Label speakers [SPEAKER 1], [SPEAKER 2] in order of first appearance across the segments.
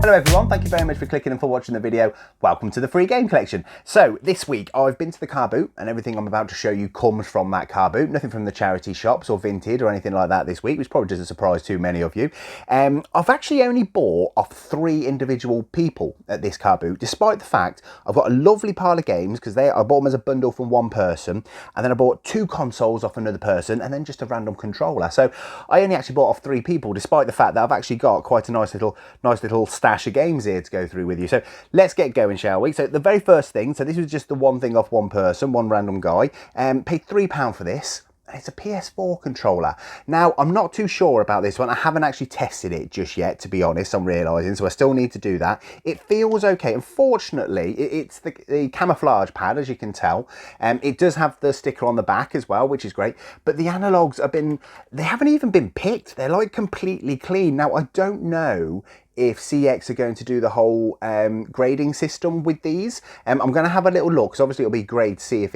[SPEAKER 1] Hello everyone, thank you very much for clicking and for watching the video. Welcome to the free game collection. So this week I've been to the car boot and everything I'm about to show you comes from that car boot. Nothing from the charity shops or Vinted or anything like that this week, which probably doesn't surprise too many of you. I've actually only bought off 3 individual people at this car boot, despite the fact I've got a lovely pile of games because I bought them as a bundle from one person, and then I bought 2 consoles off another person, and then just a random controller. So I only actually bought off 3 people, despite the fact that I've actually got quite a nice little stash of games here to go through with you. So let's get going, shall we? So the very first thing, so this was just the one thing off one person, one random guy, paid £3 for this. It's a PS4 controller. Now, I'm not too sure about this one. I haven't actually tested it just yet, to be honest, I'm realising, so I still need to do that. It feels okay. Unfortunately, it's the camouflage pad, as you can tell. It does have the sticker on the back as well, which is great, but the analogues they haven't even been picked. They're like completely clean. Now, I don't know if CEX are going to do the whole grading system with these. I'm going to have a little look, because obviously it'll be grade C if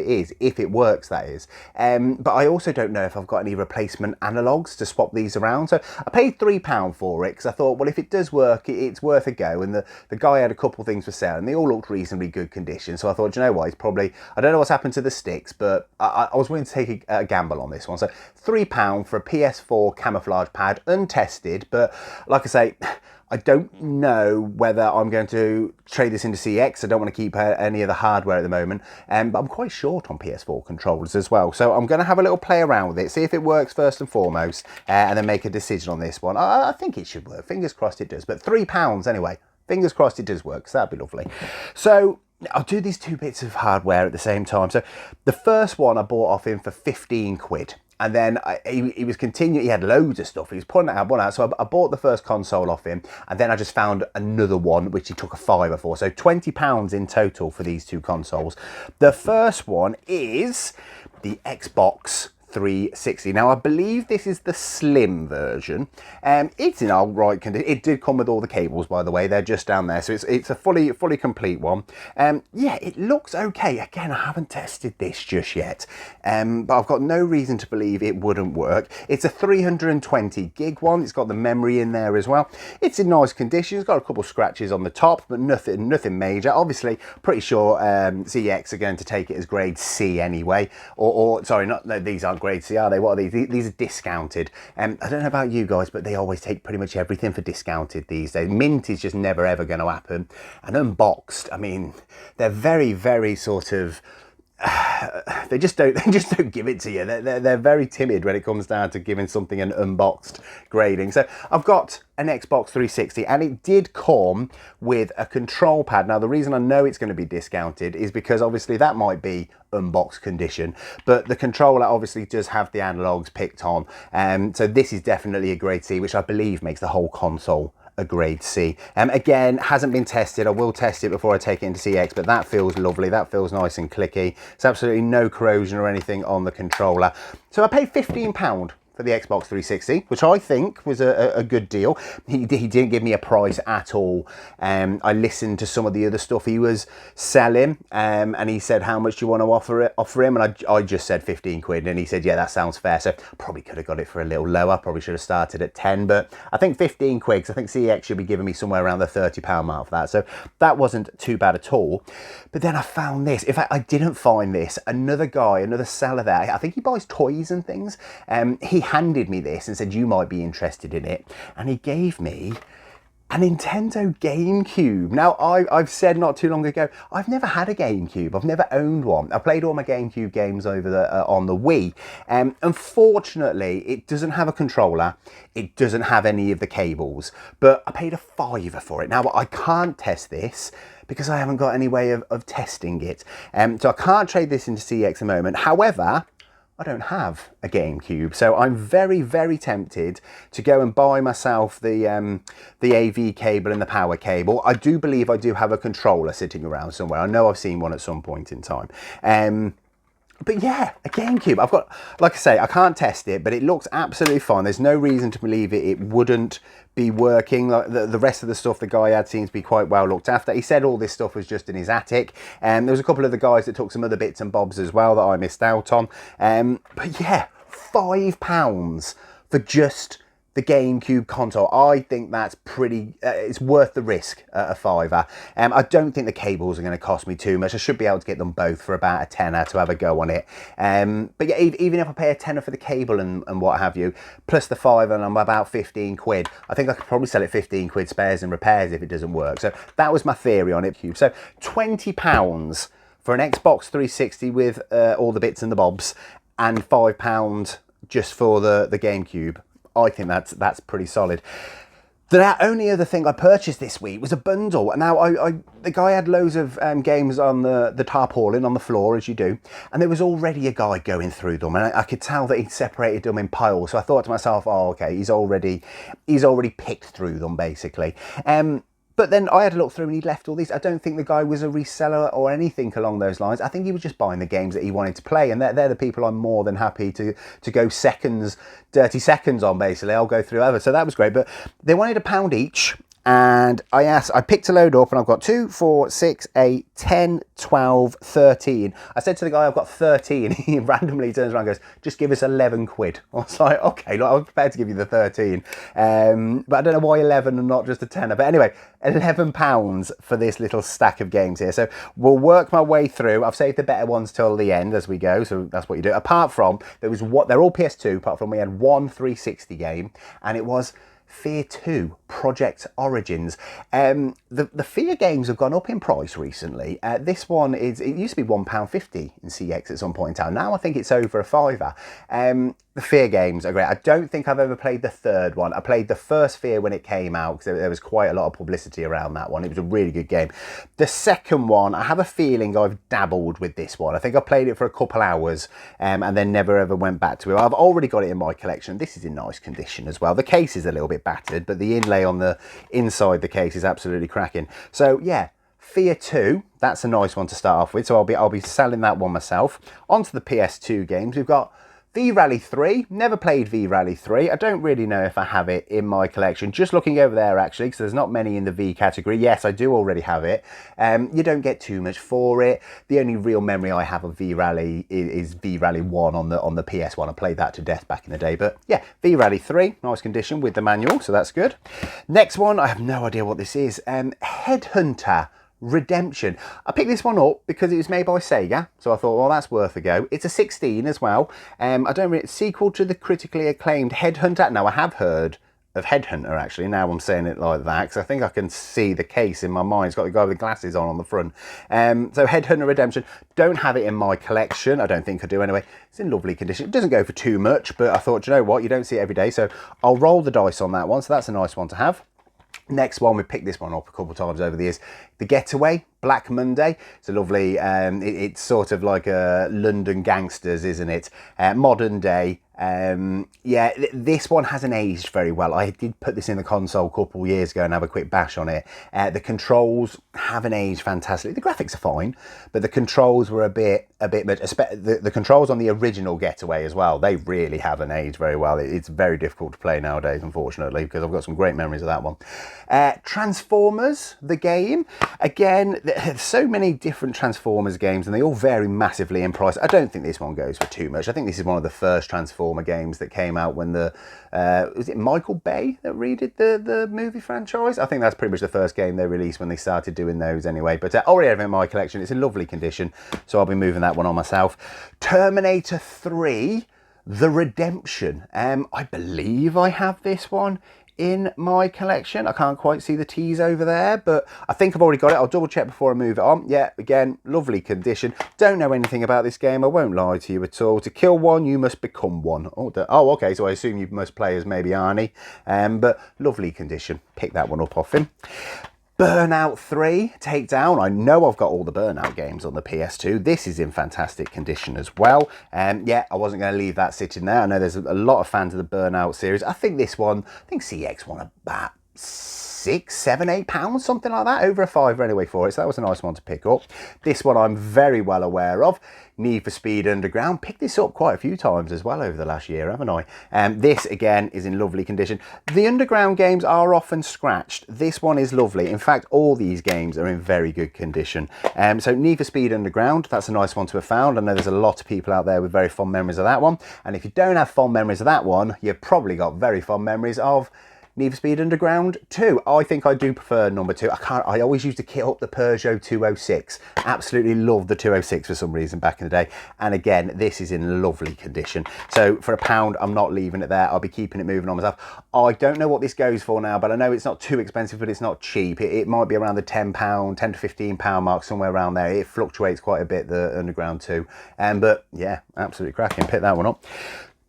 [SPEAKER 1] it works, that is. But I also don't know if I've got any replacement analogues to swap these around. So I paid £3 for it, because I thought, well, if it does work, it's worth a go. And the guy had a couple things for sale, and they all looked reasonably good condition. So I thought, you know what, it's probably, I don't know what's happened to the sticks, but I was willing to take a gamble on this one. So £3 for a PS4 camouflage pad, untested, but like I say, I don't know whether I'm going to trade this into CEX. I don't want to keep any of the hardware at the moment, but I'm quite short on PS4 controllers as well. So I'm going to have a little play around with it, see if it works first and foremost, and then make a decision on this one. I think it should work. Fingers crossed it does. But £3 anyway. Fingers crossed it does work, so that'd be lovely. So I'll do these 2 bits of hardware at the same time. So the first one I bought off him for 15 quid. And then he was continuing, he had loads of stuff. He was putting one out. So I bought the first console off him, and then I just found another one, which he took a £5 for. So £20 in total for these 2 consoles. The first one is the Xbox 360. Now, I believe this is the slim version. It's in all right condition. It did come with all the cables, by the way. They're just down there, so it's a fully complete one. Yeah, it looks okay. Again, I haven't tested this just yet, but I've got no reason to believe it wouldn't work. It's a 320 gig one. It's got the memory in there as well. It's in nice condition. It's got a couple scratches on the top, but nothing major. Obviously, pretty sure CEX are going to take it as grade C anyway, or sorry, no, these aren't grade C, are they? What are these? These are discounted. I don't know about you guys, but they always take pretty much everything for discounted these days. Mint is just never ever going to happen. And unboxed, I mean, they're very, very sort of they just don't give it to you. They're very timid when it comes down to giving something an unboxed grading. So I've got an Xbox 360, and it did come with a control pad. Now, the reason I know it's going to be discounted is because obviously that might be unboxed condition, but the controller obviously does have the analogues picked on. So this is definitely a grade C, which I believe makes the whole console a grade C. Again, hasn't been tested. I will test it before I take it into CEX, but that feels lovely. That feels nice and clicky. It's absolutely no corrosion or anything on the controller. So I paid £15 for the Xbox 360, which I think was a good deal. He didn't give me a price at all. I listened to some of the other stuff he was selling, and he said, how much do you want to offer him? And I just said 15 quid, and he said, yeah, that sounds fair. So probably could have got it for a little lower. Probably should have started at 10, but I think 15 quid, because I think CEX should be giving me somewhere around the £30 mark for that. So that wasn't too bad at all. But then I found this. In fact, I didn't find this. Another guy, another seller there, I think he buys toys and things. He handed me this and said, you might be interested in it, and he gave me a Nintendo GameCube. Now, I've said not too long ago, I've never had a GameCube. I've never owned one. I played all my GameCube games over on the Wii. Unfortunately, it doesn't have a controller. It doesn't have any of the cables, but I paid a £5 for it. Now, I can't test this because I haven't got any way of testing it. So I can't trade this into CEX at the moment. However, I don't have a GameCube, so I'm very, very tempted to go and buy myself the AV cable and the power cable. I do believe I do have a controller sitting around somewhere. I know I've seen one at some point in time. But yeah, a GameCube. I've got, like I say, I can't test it, but it looks absolutely fine. There's no reason to believe it wouldn't be working. Like the rest of the stuff the guy had seems to be quite well looked after. He said all this stuff was just in his attic. There was a couple of the guys that took some other bits and bobs as well that I missed out on. But yeah, £5 for just the GameCube console. I think that's pretty, it's worth the risk at a £5. I don't think the cables are going to cost me too much. I should be able to get them both for about a tenner to have a go on it. But yeah, even if I pay a tenner for the cable and what have you, plus the £5 and I'm about 15 quid, I think I could probably sell it 15 quid spares and repairs if it doesn't work. So that was my theory on it. So £20 for an Xbox 360 with all the bits and the bobs, and £5 just for the GameCube. I think that's pretty solid. The only other thing I purchased this week was a bundle. Now, the guy had loads of games on the tarpaulin on the floor, as you do, and there was already a guy going through them, and I could tell that he'd separated them in piles. So I thought to myself, oh, okay, he's already picked through them, basically. But then I had a look through and he'd left all these. I don't think the guy was a reseller or anything along those lines. I think he was just buying the games that he wanted to play, and they're the people I'm more than happy to go dirty seconds on, basically. I'll go through others. So that was great. But they wanted £1 each. And I picked a load up, and I've got 2, 4, 6, 8, 10, 12, 13. I said to the guy, I've got 13. He randomly turns around and goes, just give us 11 quid. I was like, okay, look, I'm prepared to give you the 13. But I don't know why 11 and not just a tenner. But anyway, £11 for this little stack of games here. So we'll work my way through. I've saved the better ones till the end as we go. So that's what you do. Apart from, they're all PS2, apart from we had one 360 game, and it was Fear 2, Project Origins. The Fear games have gone up in price recently. This one it used to be £1.50 in CEX at some point in time. Now I think it's over a £5. The Fear games are great. I don't think I've ever played the third one. I played the first Fear when it came out because there was quite a lot of publicity around that one. It was a really good game. The second one, I have a feeling I've dabbled with this one. I think I played it for a couple hours and then never ever went back to it. I've already got it in my collection. This is in nice condition as well. The case is a little bit battered, but the inlay on the inside the case is absolutely cracking. So yeah, Fear 2, that's a nice one to start off with. So I'll be selling that one myself. Onto the PS2 games, we've got V-Rally 3, never played V-Rally 3. I don't really know if I have it in my collection. Just looking over there, actually, because there's not many in the V category. Yes, I do already have it. You don't get too much for it. The only real memory I have of V-Rally is V-Rally 1 on the PS1. I played that to death back in the day. But yeah, V-Rally 3, nice condition with the manual, so that's good. Next one, I have no idea what this is. Headhunter Redemption. I picked this one up because it was made by Sega, so I thought, well, that's worth a go. It's a 16 as well. Sequel to the critically acclaimed Headhunter. Now, I have heard of Headhunter, actually. Now I'm saying it like that because I think I can see the case in my mind. It's got the guy with the glasses on the front. So Headhunter Redemption, don't have it in my collection. I don't think I do anyway. It's in lovely condition. It doesn't go for too much, but I thought, you know what, you don't see it every day, so I'll roll the dice on that one. So that's a nice one to have. Next one, we picked this one up a couple of times over the years. The Getaway, Black Monday. It's a lovely, it's sort of like a London Gangsters, isn't it? Modern day. Yeah, this one hasn't aged very well. I did put this in the console a couple of years ago and have a quick bash on it. The controls haven't aged fantastically. The graphics are fine, but the controls were a bit much. The controls on the original Getaway as well, they really haven't aged very well. It's very difficult to play nowadays, unfortunately, because I've got some great memories of that one. Transformers, the game. Again, there's so many different Transformers games and they all vary massively in price. I don't think this one goes for too much. I think this is one of the first Transformer games that came out when was it Michael Bay that redid the movie franchise? I think that's pretty much the first game they released when they started doing those anyway. But I already have it in my collection. It's in lovely condition, so I'll be moving that one on myself. Terminator 3, The Redemption. I believe I have this one in my collection. I can't quite see the T's over there, but I think I've already got it. I'll double check before I move it on. Yeah, again, lovely condition. Don't know anything about this game. I won't lie to you at all. To kill one, you must become one. Oh, okay, so I assume you must play as maybe Arnie. But lovely condition. Pick that one up off him. Burnout 3, Takedown. I know I've got all the Burnout games on the PS2. This is in fantastic condition as well. Yeah, I wasn't going to leave that sitting there. I know there's a lot of fans of the Burnout series. I think this one, CEX won about £6, £7, £8, something like that. Over a £5 anyway for it. So that was a nice one to pick up. This one I'm very well aware of. Need for Speed Underground. Picked this up quite a few times as well over the last year, haven't I? This again is in lovely condition. The Underground games are often scratched. This one is lovely. In fact, all these games are in very good condition. So Need for Speed Underground, that's a nice one to have found. I know there's a lot of people out there with very fond memories of that one. And if you don't have fond memories of that one, you've probably got very fond memories of Need for Speed Underground 2. I think I do prefer number 2. I always used to kit up the Peugeot 206. Absolutely love the 206 for some reason back in the day. And again, this is in lovely condition. So for £1, I'm not leaving it there. I'll be keeping it moving on myself. I don't know what this goes for now, but I know it's not too expensive, but it's not cheap. It might be around the £10, £10 to £15 mark, somewhere around there. It fluctuates quite a bit, the Underground 2. But yeah, absolutely cracking. Pick that one up.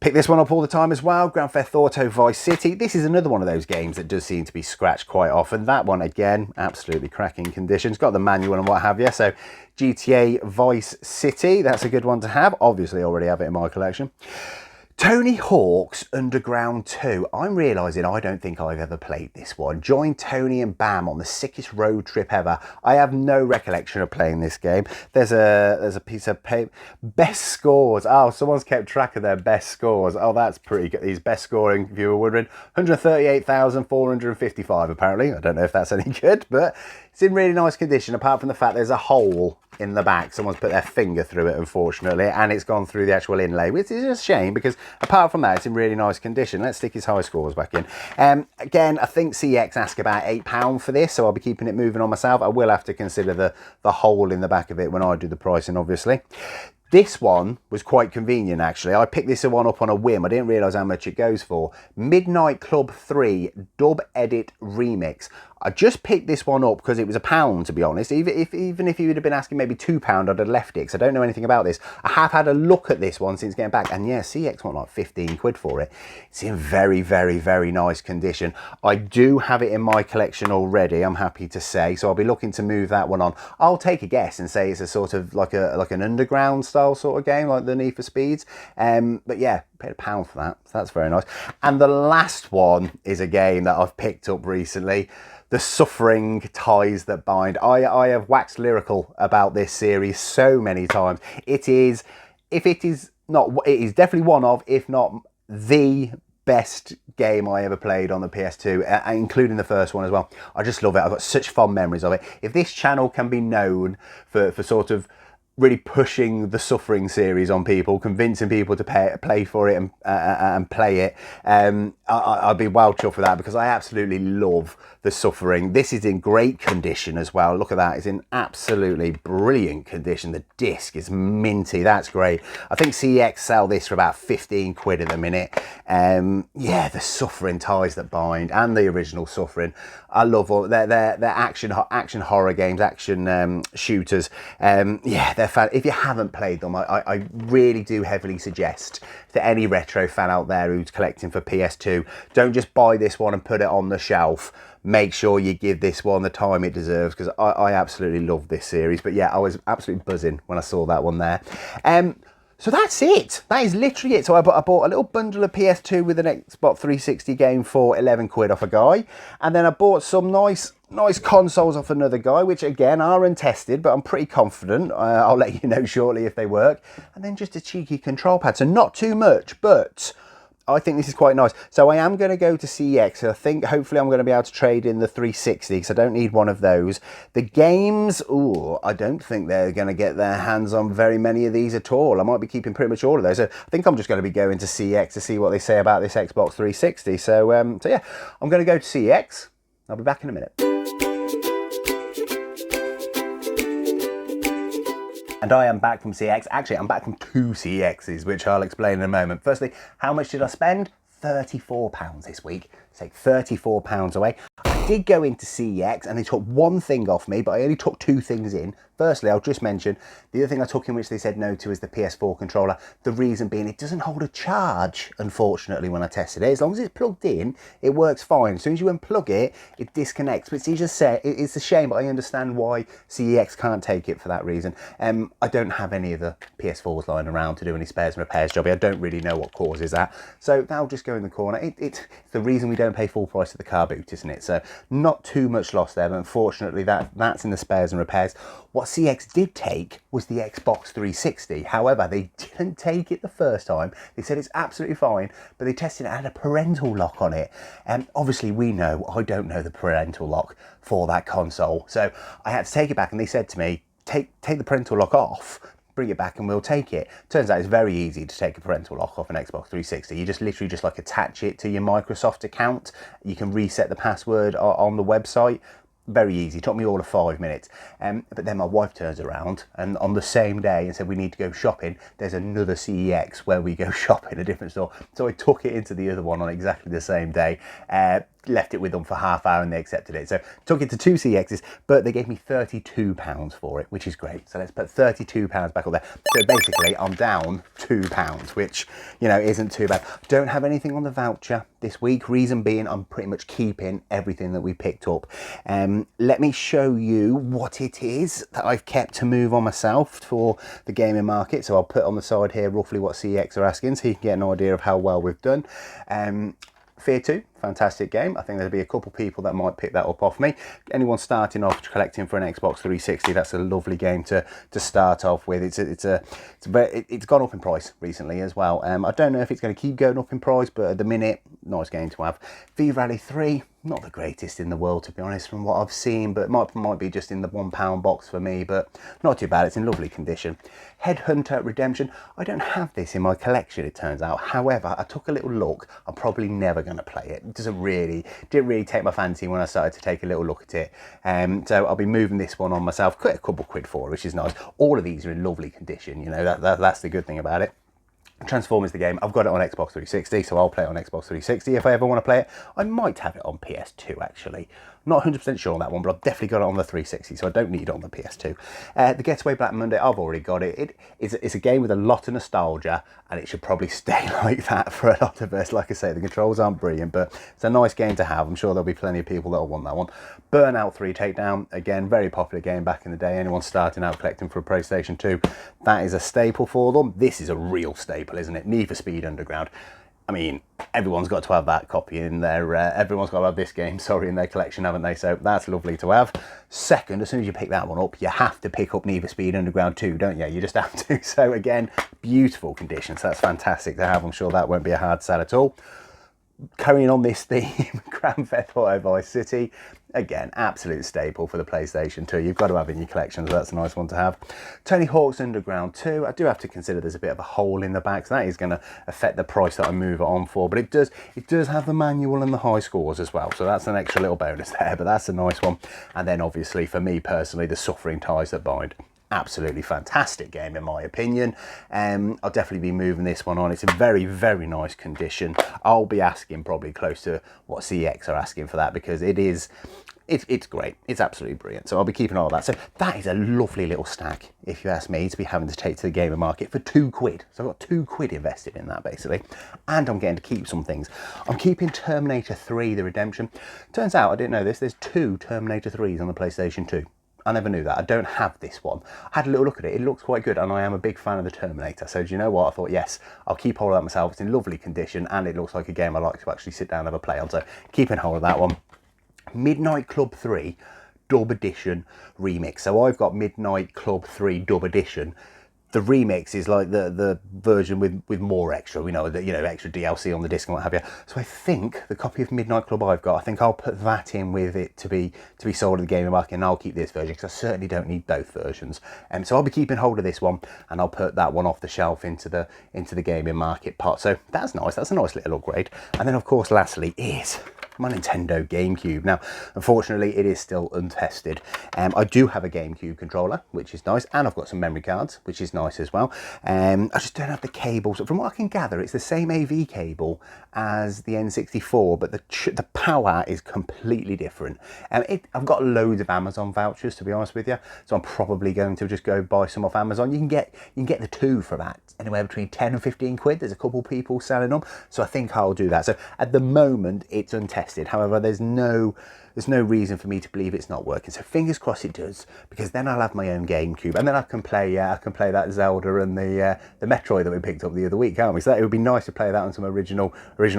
[SPEAKER 1] Pick this one up all the time as well, Grand Theft Auto Vice City. This is another one of those games that does seem to be scratched quite often. That one, again, absolutely cracking condition. It's got the manual and what have you. So GTA Vice City, that's a good one to have. Obviously, I already have it in my collection. Tony Hawk's Underground 2. I'm realising I don't think I've ever played this one. Joined Tony and Bam on the sickest road trip ever. I have no recollection of playing this game. There's a piece of paper. Best scores. Oh, someone's kept track of their best scores. Oh, that's pretty good. His best scoring, if you were wondering, 138,455 apparently. I don't know if that's any good, but it's in really nice condition, apart from the fact there's a hole in the back. Someone's put their finger through it, unfortunately, and it's gone through the actual inlay, which is a shame because apart from that, it's in really nice condition. Let's stick his high scores back in. Again, I think CEX ask about £8 for this, so I'll be keeping it moving on myself. I will have to consider the hole in the back of it when I do the pricing, obviously. This one was quite convenient, actually. I picked this one up on a whim. I didn't realise how much it goes for. Midnight Club 3 Dub Edit Remix. I just picked this one up because it was £1, to be honest. Even if you would have been asking maybe £2, I'd have left it because I don't know anything about this. I have had a look at this one since getting back, and yeah, CEX want like 15 quid for it. It's in very, very, very nice condition. I do have it in my collection already, I'm happy to say, so I'll be looking to move that one on. I'll take a guess and say it's a sort of like an Underground style sort of game, like the Need for Speeds. But yeah, paid £1 for that, so that's very nice. And the last one is a game that I've picked up recently. The Suffering Ties That Bind. I have waxed lyrical about this series so many times. It is definitely one of, if not the best game I ever played on the PS2, including the first one as well. I just love it. I've got such fond memories of it. If this channel can be known for sort of really pushing the Suffering series on people, convincing people to play for it and play it, I'd be well chuffed for that because I absolutely love the Suffering. This is in great condition as well. Look at that. It's in absolutely brilliant condition. The disc is minty. That's great. I think CEX sell this for about 15 quid at the minute. Yeah, the Suffering Ties That Bind and the original Suffering. I love all they're action horror games, action shooters. Yeah, they're fan. If you haven't played them, I really do heavily suggest to any retro fan out there who's collecting for PS2, don't just buy this one and put it on the shelf. Make sure you give this one the time it deserves because I absolutely love this series. But yeah, I was absolutely buzzing when I saw that one there. So that's it. That is literally it. So I bought a little bundle of PS2 with an Xbox 360 game for 11 quid off a guy. And then I bought some nice consoles off another guy, which again are untested, but I'm pretty confident. I'll let you know shortly if they work. And then just a cheeky control pad. So not too much, but I think this is quite nice. So I am going to go to CEX. I think hopefully I'm going to be able to trade in the 360 because I don't need one of those. The games, ooh, I don't think they're going to get their hands on very many of these at all. I might be keeping pretty much all of those. So I think I'm just going to be going to CEX to see what they say about this Xbox 360. So yeah, I'm going to go to CEX. I'll be back in a minute. And I am back from CEX. Actually, I'm back from 2 CEXs, which I'll explain in a moment. Firstly, how much did I spend? £34 this week. Take £34 away. I did go into CEX and they took one thing off me, but I only took 2 things in. Firstly, I'll just mention, the other thing I took in which they said no to is the PS4 controller. The reason being it doesn't hold a charge, unfortunately, when I tested it. As long as it's plugged in, it works fine. As soon as you unplug it, it disconnects. But it's a shame, but I understand why CEX can't take it for that reason. I don't have any of the PS4s lying around to do any spares and repairs job. I don't really know what causes that. So that'll just go in the corner. It's the reason we don't pay full price for the car boot, isn't it? So not too much loss there, but unfortunately that's in the spares and repairs. What's CEX did take was the Xbox 360. However, they didn't take it the first time. They said it's absolutely fine, but they tested it and had a parental lock on it. And obviously we know, I don't know the parental lock for that console. So I had to take it back and they said to me, take the parental lock off, bring it back and we'll take it. Turns out it's very easy to take a parental lock off an Xbox 360. You just literally just like attach it to your Microsoft account. You can reset the password on the website. Very easy. It took me all of 5 minutes. But then my wife turns around and on the same day and said, we need to go shopping. There's another CEX where we go shopping, a different store. So I took it into the other one on exactly the same day. Left it with them for half hour and they accepted it. So took it to 2 CEXs, but they gave me £32 for it, which is great. So let's put £32 back up there. So basically I'm down £2, which, you know, isn't too bad. Don't have anything on the voucher this week. Reason being, I'm pretty much keeping everything that we picked up. Let me show you what it is that I've kept to move on myself for the gaming market. So I'll put on the side here roughly what CEX are asking so you can get an idea of how well we've done. Fear 2, fantastic game. I think there'll be a couple people that might pick that up off me. Anyone starting off collecting for an Xbox 360, that's a lovely game to start off with. It's gone up in price recently as well. I don't know if it's going to keep going up in price, but at the minute, nice game to have. V-Rally 3, not the greatest in the world to be honest from what I've seen, but it might be just in the £1 box for me, but not too bad. It's in lovely condition. Headhunter Redemption, I don't have this in my collection it turns out. However, I took a little look. I'm probably never going to play it. It didn't really take my fancy when I started to take a little look at it. So I'll be moving this one on myself. Quite a couple quid for it, which is nice. All of these are in lovely condition, you know, that's the good thing about it. Transformers the game, I've got it on Xbox 360, so I'll play it on Xbox 360 if I ever want to play it. I might have it on PS2 actually. Not 100% sure on that one, but I've definitely got it on the 360, so I don't need it on the PS2. The Getaway Black Monday, I've already got it. It's a game with a lot of nostalgia, and it should probably stay like that for a lot of us. Like I say, the controls aren't brilliant, but it's a nice game to have. I'm sure there'll be plenty of people that'll want that one. Burnout 3 Takedown, again, very popular game back in the day. Anyone starting out collecting for a PlayStation 2, that is a staple for them. This is a real staple, isn't it? Need for Speed Underground. I mean, everyone's got to have that copy in their, everyone's got to have this game, sorry, in their collection, haven't they? So that's lovely to have. Second, as soon as you pick that one up, you have to pick up Need for Speed Underground 2, don't you? You just have to. So again, beautiful condition. So that's fantastic to have. I'm sure that won't be a hard sell at all. Carrying on this theme, Grand Theft Auto Vice City. Again, absolute staple for the PlayStation 2. You've got to have in your collection, so that's a nice one to have. Tony Hawk's Underground 2. I do have to consider there's a bit of a hole in the back, so that is going to affect the price that I move it on for. But it does have the manual and the high scores as well, so that's an extra little bonus there, but that's a nice one. And then obviously, for me personally, the Suffering Ties That Bind. Absolutely fantastic game in my opinion. I'll definitely be moving this one on. It's in very, very nice condition. I'll be asking probably close to what CEX are asking for that, because it's great. It's absolutely brilliant. So I'll be keeping all of that. So that is a lovely little stack, if you ask me, to be having to take to the gamer market for £2. So I've got £2 invested in that basically. And I'm getting to keep some things. I'm keeping Terminator 3, The Redemption. Turns out, I didn't know this, there's 2 Terminator 3s on the PlayStation 2. I never knew that. I don't have this one. I had a little look at it. It looks quite good, and I am a big fan of the Terminator. So do you know what? I thought, yes, I'll keep hold of that myself. It's in lovely condition, and it looks like a game I like to actually sit down and have a play on. So keeping hold of that one. Midnight Club 3 Dub Edition Remix. So I've got Midnight Club 3 Dub Edition. The remix is like the version with more extra, extra DLC on the disc and what have you. So I think the copy of Midnight Club I've got, I think I'll put that in with it to be sold in the gaming market, and I'll keep this version because I certainly don't need both versions. So I'll be keeping hold of this one, and I'll put that one off the shelf into the gaming market pot. So that's nice. That's a nice little upgrade. And then of course, lastly is my Nintendo GameCube. Now, unfortunately, it is still untested. I do have a GameCube controller, which is nice, and I've got some memory cards, which is nice as well. I just don't have the cables. From what I can gather, it's the same AV cable as the N64, but the power is completely different. I've got loads of Amazon vouchers, to be honest with you, so I'm probably going to just go buy some off Amazon. You can get the 2 for that, anywhere between 10 and 15 quid. There's a couple people selling them, so I think I'll do that. So at the moment, it's untested. However, there's no reason for me to believe it's not working. So fingers crossed it does, because then I'll have my own GameCube, and then I can play that Zelda and the Metroid that we picked up the other week, can't we? So it would be nice to play that on some original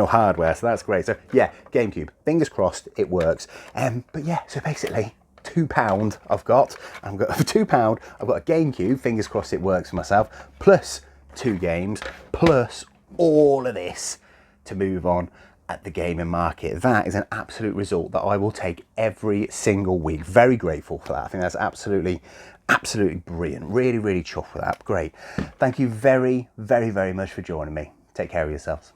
[SPEAKER 1] hardware. So that's great. So yeah, GameCube. Fingers crossed it works. But yeah, so basically £2 I've got £2, I've got a GameCube, fingers crossed it works for myself, plus 2 games, plus all of this to move on at the gaming market. That is an absolute result that I will take every single week. Very grateful for that. I think that's absolutely brilliant. Really, really chuffed with that. Great. Thank you very, very, very much for joining me. Take care of yourselves.